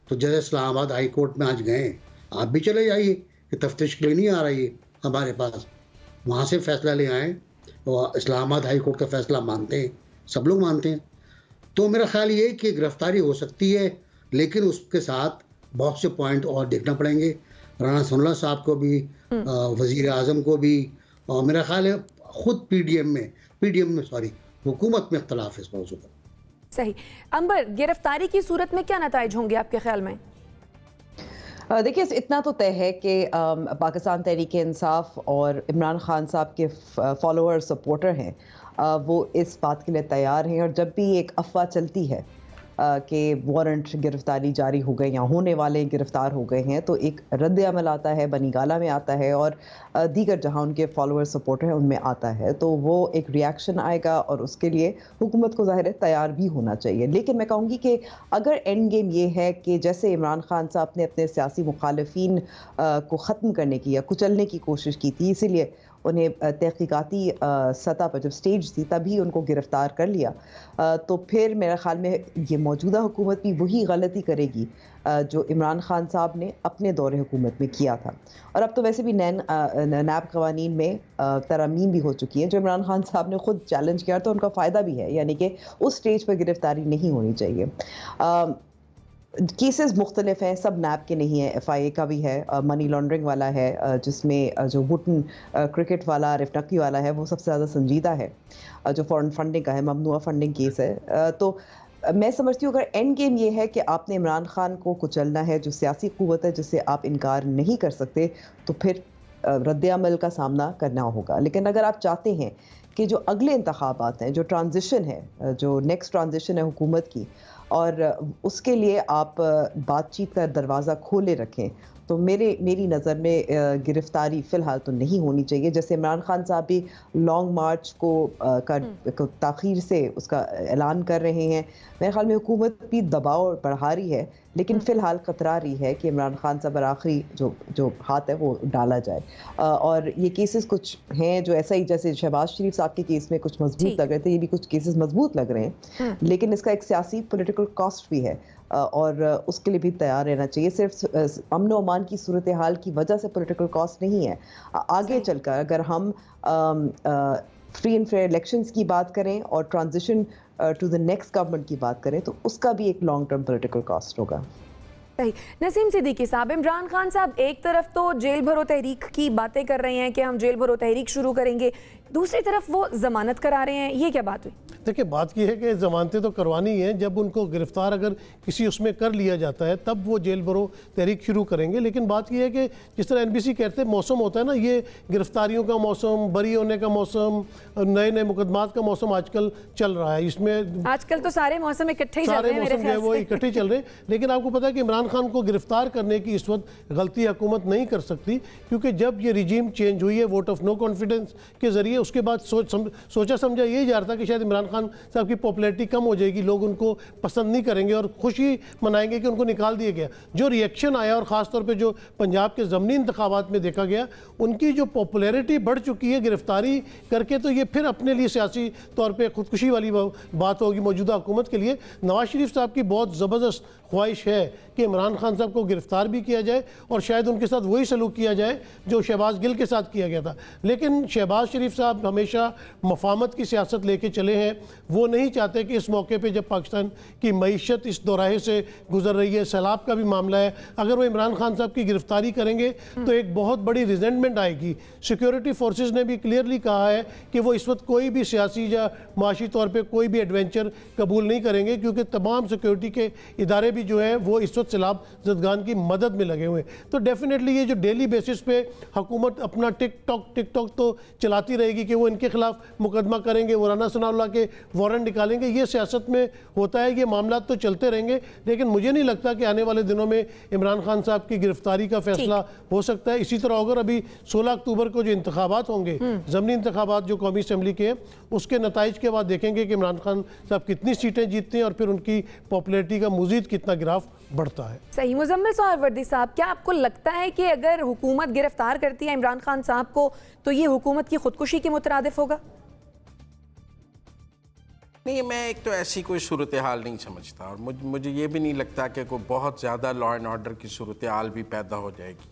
तो जैसे इस्लामाबाद हाई कोर्ट में आज गए, आप भी चले जाइए कि तफ्तीश के लिए नहीं आ रही है हमारे पास, वहाँ से फैसला ले आएँ। और इस्लामाबाद हाई कोर्ट का फैसला मानते हैं, सब लोग मानते हैं। तो मेरा ख्याल ये कि गिरफ्तारी हो सकती है, लेकिन उसके साथ बहुत से पॉइंट और देखना पड़ेंगे। राना सनाउल्लाह साहब को भी, वज़ीर आज़म को भी, और मेरा ख्याल है खुद पीडीएम में हुकूमत में इख्तलाफ है इस मौजू पर। सही। अंबर, गिरफ्तारी की सूरत में क्या नताइज होंगे आपके ख्याल में? देखिए, इतना तो तय है कि पाकिस्तान तहरीक-ए-इंसाफ और इमरान खान साहब के फॉलोअर, सपोर्टर हैं, वो इस बात के लिए तैयार हैं। और जब भी एक अफवाह चलती है कि वारंट गिरफ्तारी जारी हो गए या होने वाले गिरफ्तार हो गए हैं, तो एक रद्द अमल आता है, बनीगाला में आता है और दीगर जहां उनके फॉलोअर, सपोर्टर हैं उनमें आता है। तो वो एक रिएक्शन आएगा और उसके लिए हुकूमत को ज़ाहिर है तैयार भी होना चाहिए। लेकिन मैं कहूँगी कि अगर एंड गेम ये है कि जैसे इमरान खान साहब ने अपने सियासी मुखालिफिन को ख़त्म करने की या कुचलने की कोशिश की थी, इसीलिए उन्हें तहकीकाती सतह पर जब स्टेज थी तभी उनको गिरफ्तार कर लिया, तो फिर मेरे ख्याल में ये मौजूदा हुकूमत भी वही गलती करेगी जो इमरान खान साहब ने अपने दौरे हुकूमत में किया था। और अब तो वैसे भी नैब कवानीन में तरमीम भी हो चुकी है जो इमरान खान साहब ने खुद चैलेंज किया, तो उनका फ़ायदा भी है, यानी कि उस स्टेज पर गिरफ्तारी नहीं होनी चाहिए। केसेस मुख्तलिफ हैं, सब नैब के नहीं है, FIA का भी है, मनी लॉन्ड्रिंग वाला है, जिसमें जो वुटन क्रिकेट वाला आरिफ नकवी वाला है वो सबसे ज़्यादा संजीदा है, जो फॉरेन फंडिंग का है, ममनुआ फंडिंग केस है। तो मैं समझती हूँ अगर एंड गेम ये है कि आपने इमरान खान को कुचलना है, जो सियासी क़ुव्वत है जिससे आप इनकार नहीं कर सकते, तो फिर रद्द-ए-अमल का सामना करना होगा। लेकिन अगर आप चाहते हैं कि जो अगले इंतखाबात हैं, जो ट्रांजिशन है, जो नेक्स्ट ट्रांजिशन है हुकूमत की, और उसके लिए आप बातचीत का दरवाज़ा खोले रखें, तो मेरी नज़र में गिरफ्तारी फ़िलहाल तो नहीं होनी चाहिए। जैसे इमरान खान साहब भी लॉन्ग मार्च को ताख़ीर से उसका ऐलान कर रहे हैं, मेरे ख्याल में हुकूमत भी दबाव बढ़ा रही है, लेकिन फ़िलहाल कतरा रही है कि इमरान खान साहब पर आखिरी जो हाथ है वो डाला जाए। और ये केसेस कुछ हैं जो ऐसा ही, जैसे शहबाज शरीफ साहब के केस में कुछ मजबूत लग रहे थे, ये भी कुछ केसेस मजबूत लग रहे हैं, लेकिन इसका एक सियासी पॉलिटिकल कॉस्ट भी है, और उसके लिए भी तैयार रहना चाहिए। सिर्फ अमन और अमान की सूरत हाल की वजह से पॉलिटिकल कॉस्ट नहीं है, आगे चलकर अगर हम फ्री एंड फेयर इलेक्शंस की बात करें और transition to the next government की बात करें, तो उसका भी एक लॉन्ग टर्म पॉलिटिकल कॉस्ट होगा। सही। नसीम सिद्दीकी साहब, इमरान खान साहब एक तरफ तो जेल भरो तहरीक की बातें कर रहे हैं कि हम जेल भरो तहरीक शुरू करेंगे, दूसरी तरफ वो जमानत करा रहे हैं, ये क्या बात हुई? देखिए, बात यह है कि ज़मानतें तो करवानी है, जब उनको गिरफ्तार अगर किसी उसमें कर लिया जाता है तब वो जेल भरो तहरीक शुरू करेंगे। लेकिन बात यह है कि जिस तरह NBC कहते हैं मौसम होता है ना, ये गिरफ्तारियों का मौसम, बरी होने का मौसम, नए नए मुकदमात का मौसम आजकल चल रहा है। इसमें आजकल तो सारे मौसम इकट्ठे ही चल रहे हैं, सारे मौसम जो है वो इकट्ठे चल रहे हैं। लेकिन आपको पता है कि इमरान खान को गिरफ्तार करने की इस वक्त गलती हुकूमत नहीं कर सकती, क्योंकि जब ये रिजीम चेंज हुई है वोट ऑफ नो कॉन्फिडेंस के जरिए, उसके बाद सोचा समझा यही जा रहा था कि शायद इमरान खान साहब की पॉपुलैरिटी कम हो जाएगी, लोग उनको पसंद नहीं करेंगे और खुशी मनाएंगे कि उनको निकाल दिया गया। जो रिएक्शन आया और ख़ासतौर पे जो पंजाब के ज़मनी इंतखाबात में देखा गया, उनकी जो पॉपुलैरिटी बढ़ चुकी है गिरफ्तारी करके, तो ये फिर अपने लिए सियासी तौर पर खुदकुशी वाली बात होगी मौजूदा हुकूमत के लिए। नवाज शरीफ साहब की बहुत ज़बरदस्त ख्वाहिश है कि इमरान खान साहब को गिरफ्तार भी किया जाए और शायद उनके साथ वही सलूक किया जाए जो शहबाज गिल के साथ किया गया था। लेकिन शहबाज शरीफ साहब हमेशा मफामत की सियासत लेके चले हैं, वो नहीं चाहते कि इस मौके पे जब पाकिस्तान की मईशत इस दोराहे से गुजर रही है, सैलाब का भी मामला है, अगर वो इमरान खान साहब की गिरफ्तारी करेंगे तो एक बहुत बड़ी रिजेंटमेंट आएगी। सिक्योरिटी फोर्सेज ने भी क्लियरली कहा है कि वो इस वक्त कोई भी सियासी या माशी तौर पर कोई भी एडवेंचर कबूल नहीं करेंगे, क्योंकि तमाम सिक्योरिटी के इदारे जो है वो इस वक्त सैलाब ज़दगान की मदद में लगे हुए हैं। तो डेफिनेटली ये जो डेली बेसिस पे हुकूमत अपना टिकटॉक तो चलाती रहेगी कि वो इनके खिलाफ मुकदमा करेंगे, वो राना सनाउल्लाह के वारंट निकालेंगे, ये सियासत में होता है, ये मामला तो चलते रहेंगे। लेकिन मुझे नहीं लगता कि आने वाले दिनों में इमरान खान साहब की गिरफ्तारी का फैसला हो सकता है। इसी तरह अगर अभी 16 अक्टूबर को जो इंतखाबात होंगे, ज़मनी इंतखाबात जो कौमी असम्बली के हैं, उसके नताइज के बाद देखेंगे कि इमरान खान साहब कितनी सीटें जीतते हैं और फिर उनकी पॉपुलैरिटी का मज़ीद कितना ग्राफ बढ़ता है। सही। मुजम्मिल सोहरावर्दी साहब, क्या आपको लगता है कि अगर हुकूमत गिरफ्तार करती है इमरान खान साहब को तो ये हुकूमत की खुदकुशी के मुतरादिफ होगा? नहीं, मैं एक तो ऐसी कोई सूरत हाल नहीं समझता, और मुझे ये भी नहीं लगता कि कोई बहुत ज़्यादा लॉ एंड ऑर्डर की सूरत हाल भी पैदा हो जाएगी।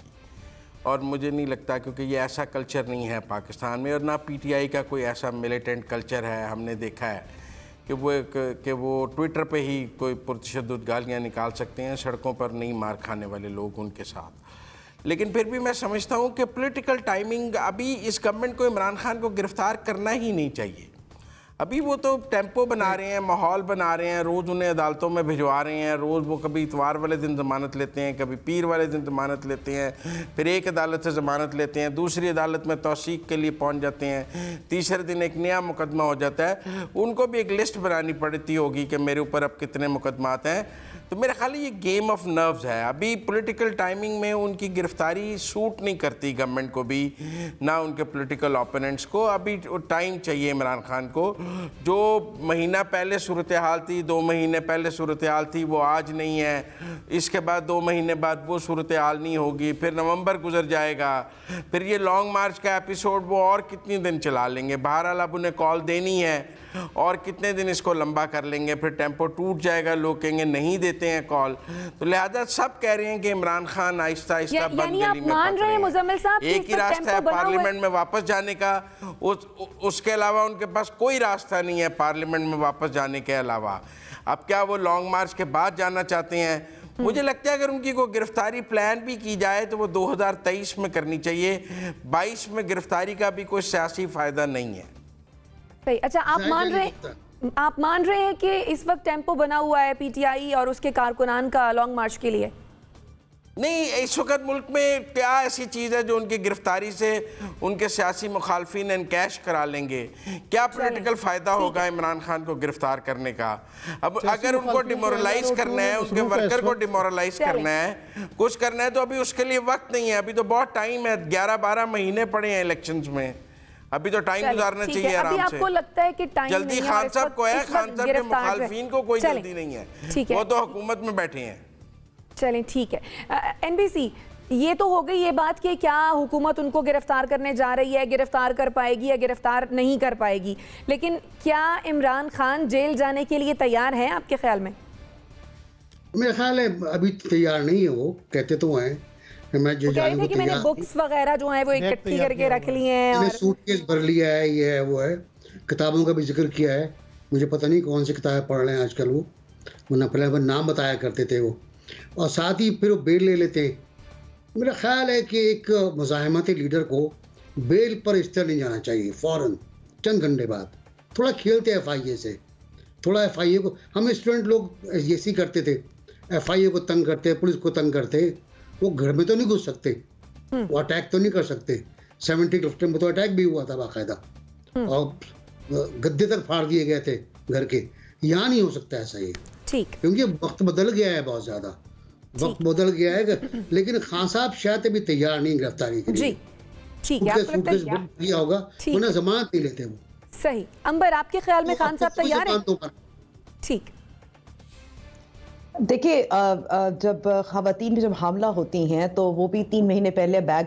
और मुझे नहीं लगता, क्योंकि ये ऐसा कल्चर नहीं है पाकिस्तान में, और ना PTI का कोई ऐसा मिलिटेंट कल्चर है। हमने देखा है कि वो ट्विटर पे ही कोई पुरतशद्दुद गालियाँ निकाल सकते हैं, सड़कों पर नहीं मार खाने वाले लोग उनके साथ। लेकिन फिर भी मैं समझता हूँ कि पॉलिटिकल टाइमिंग, अभी इस गवर्नमेंट को इमरान खान को गिरफ्तार करना ही नहीं चाहिए। अभी वो तो टेम्पो बना रहे हैं, माहौल बना रहे हैं, रोज़ उन्हें अदालतों में भिजवा रहे हैं, रोज़ वो कभी इतवार वाले दिन ज़मानत लेते हैं, कभी पीर वाले दिन ज़मानत लेते हैं, फिर एक अदालत से ज़मानत लेते हैं, दूसरी अदालत में तौसीक के लिए पहुंच जाते हैं, तीसरे दिन एक नया मुकदमा हो जाता है। उनको भी एक लिस्ट बनानी पड़ती होगी कि मेरे ऊपर अब कितने मुकदमात हैं। तो मेरा ख्याल ये गेम ऑफ नर्व्स है। अभी पॉलिटिकल टाइमिंग में उनकी गिरफ्तारी सूट नहीं करती गवर्नमेंट को भी, ना उनके पॉलिटिकल ओपोनेंट्स को। अभी टाइम चाहिए इमरान खान को जो महीना पहले सूरत हाल थी, 2 महीने पहले सूरत हाल थी, वो आज नहीं है। इसके बाद 2 महीने बाद वो सूरत हाल नहीं होगी, फिर नवंबर गुजर जाएगा, फिर ये लॉन्ग मार्च का एपिसोड वो और कितने दिन चला लेंगे। बहरहाल अब उन्हें कॉल देनी है और कितने दिन इसको लंबा कर लेंगे, फिर टेम्पो टूट जाएगा, लोग कहेंगे नहीं देते हैं कॉल। तो लिहाजा सब कह रहे हैं कि इमरान खान आहिस्ता आहिस्ता बंद गली में पक रहे हैं। एक ही रास्ता है पार्लियामेंट में वापस जाने का, उसके अलावा उनके पास कोई रास्ता नहीं है पार्लियामेंट में वापस जाने के अलावा। अब क्या वो लॉन्ग मार्च के बाद जाना चाहते हैं? मुझे लगता है अगर उनकी कोई गिरफ्तारी प्लान भी की जाए तो वो 2023 में करनी चाहिए। 22 में गिरफ्तारी का भी कोई सियासी फायदा नहीं है। सही। अच्छा, आप मान रहे हैं कि इस वक्त टेम्पो बना हुआ है पीटीआई और उसके कारकुनान का लॉन्ग मार्च के लिए? नहीं, इस वक्त मुल्क में क्या ऐसी चीज़ है जो उनकी गिरफ्तारी से उनके सियासी मुखालफिन एनकैश करा लेंगे? क्या पॉलिटिकल फ़ायदा होगा इमरान खान को गिरफ्तार करने का? अब अगर उनको डिमोरलाइज करना है, उनके वर्कर को डिमोरलाइज करना है, कुछ करना है, तो अभी उसके लिए वक्त नहीं है। अभी तो बहुत टाइम है, 11-12 महीने पड़े हैं इलेक्शंस में। अभी तो टाइम गुजारना चाहिए आराम से। आपको लगता है कि टाइम जल्दी खान साहब को है, खान साहब के मुखालफिन को कोई जल्दी नहीं है, वो तो हुकूमत में बैठे हैं। चलें, ठीक है। एनबीसी, ये तो हो गई ये बात कि क्या हुकूमत उनको गिरफ्तार करने जा रही है, गिरफ्तार कर पाएगी या गिरफ्तार नहीं कर पाएगी, लेकिन क्या इमरान खान जेल जाने के लिए तैयार हैं आपके ख्याल में? मेरा ख्याल है अभी तैयार नहीं है। वो कहते तो हैं कि मैं जेल जाने को मैंने बुक्स वगैरह जो हैं वो इकट्ठी करके रख ली हैं और सूटकेस भर लिया है, ये है वो है। किताबों का भी जिक्र किया है, मुझे पता नहीं कौन सी किताबें पढ़ रहे हैं आजकल वो, वरना पहले नाम बताया करते थे वो, और साथ ही फिर वो बेल ले लेते हैं। मेरा ख्याल है कि एक मुज़ाहिमती लीडर को बेल पर इस तरह नहीं जाना चाहिए फ़ौरन, चंद घंटे बाद। थोड़ा खेलते FIA से, थोड़ा FIA को, हम स्टूडेंट लोग ऐसी करते थे, FIA को तंग करते, पुलिस को तंग करते। वो घर में तो नहीं घुस सकते, वो अटैक तो नहीं कर सकते। 70 क्लिफ्टन में तो अटैक भी हुआ था बाकायदा, और गद्दे तक फाड़ दिए गए थे घर के। यहाँ नहीं हो सकता ऐसा ये, ठीक, क्योंकि वक्त बदल गया है, बहुत ज्यादा वक्त बदल गया है। लेकिन खान साहब शायद अभी तैयार नहीं गिरफ्तारी के लिए। ठीक है, आपको लगता है दिया होगा, उन्हें जमानत नहीं लेते वो। सही। अंबर, आपके ख्याल में खान साहब तैयार हैं? ठीक। देखिए, जब ख़वातीन पे जब हमला होती हैं तो वो भी 3 महीने पहले बैग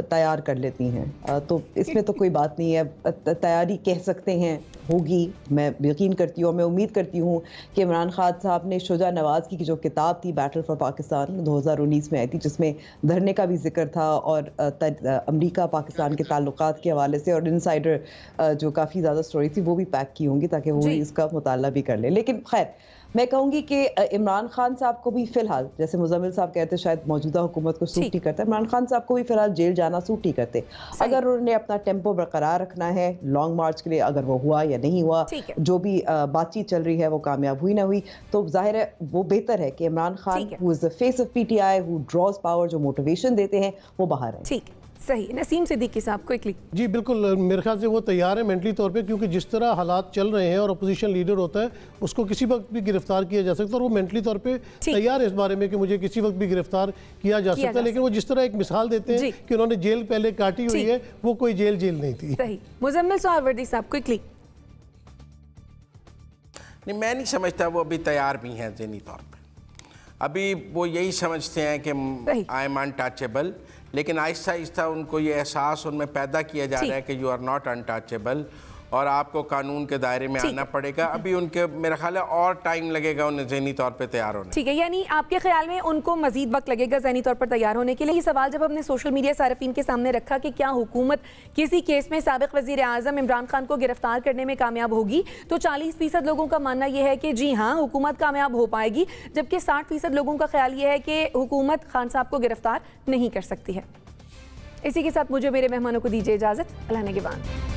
तैयार कर लेती हैं, तो इसमें तो कोई बात नहीं है। तैयारी कह सकते हैं होगी, मैं यकीन करती हूँ, मैं उम्मीद करती हूँ कि इमरान खान साहब ने शुजा नवाज़ की जो किताब थी बैटल फॉर पाकिस्तान 2019 में आई थी, जिसमें धरने का भी जिक्र था और अमेरिका पाकिस्तान के ताल्लुकात के हवाले से और इनसाइडर जो काफ़ी ज़्यादा स्टोरी थी वो भी पैक की होंगी ताकि वो इसका मुताला भी कर ले। लेकिन खैर, मैं कहूँगी कि इमरान खान साहब को भी फ़िलहाल, जैसे मुज़म्मिल साहब कहते शायद मौजूदा हुकूमत को सूट ही करता है, इमरान खान साहब को भी फ़िलहाल जेल जाना सूट ही करते। अगर उन्होंने अपना टेम्पो बरकरार रखना है लॉन्ग मार्च के लिए, अगर वो हुआ या नहीं हुआ, जो भी बातचीत चल रही है वो कामयाब हुई ना हुई, तो जाहिर है वो बेहतर है कि Imran Khan who is the face of PTI, who draws power, जो मोटिवेशन देते हैं, वो बाहर है। ठीक, सही। नसीम सिद्दीकी साहब, क्विकली। जी बिल्कुल, मेरे ख्याल से वो तैयार है मेंटली तौर पे, क्योंकि जिस तरह हालात चल रहे हैं और अपोजिशन लीडर होता है उसको किसी वक्त भी गिरफ्तार किया जा सकता है, और वो मेंटली तौर पे तैयार है इस बारे में कि मुझे किसी वक्त भी गिरफ्तार किया जा सकता है। लेकिन वो जिस तरह एक मिसाल देते हैं कि उन्होंने जेल पहले काटी हुई है, वो कोई जेल नहीं थी। सही। मुज़म्मिल सोहरावर्दी साहब, क्विकली। नहीं, मैं नहीं समझता वो अभी तैयार भी हैं ज़हनी तौर पर। अभी वो यही समझते हैं कि आई एम अनटचेबल, लेकिन आहिस्ता आहिस्ता उनको ये एहसास उनमें पैदा किया जा रहा है कि यू आर नॉट अनटचेबल और आपको कानून के दायरे में आना पड़ेगा। अभी उनके मेरा ख्याल है और टाइम लगेगा उन्हें ज़हनी तौर पे तैयार होने। ठीक है, यानी आपके ख्याल में उनको मजीद वक्त लगेगा ज़हनी तौर पर तैयार होने के लिए। ये सवाल जब हमने सोशल मीडिया सार्फिन के सामने रखा कि क्या हुकूमत किसी केस में साबिक वज़ीर आज़म इमरान खान को गिरफ्तार करने में कामयाब होगी, तो 40% लोगों का मानना यह है कि जी हाँ, हुकूमत कामयाब हो पाएगी, जबकि 60% लोगों का ख्याल यह है कि हुकूमत खान साहब को गिरफ्तार नहीं कर सकती है। इसी के साथ मुझे मेरे मेहमानों को दीजिए इजाज़त। अल्लाह ने के बाद।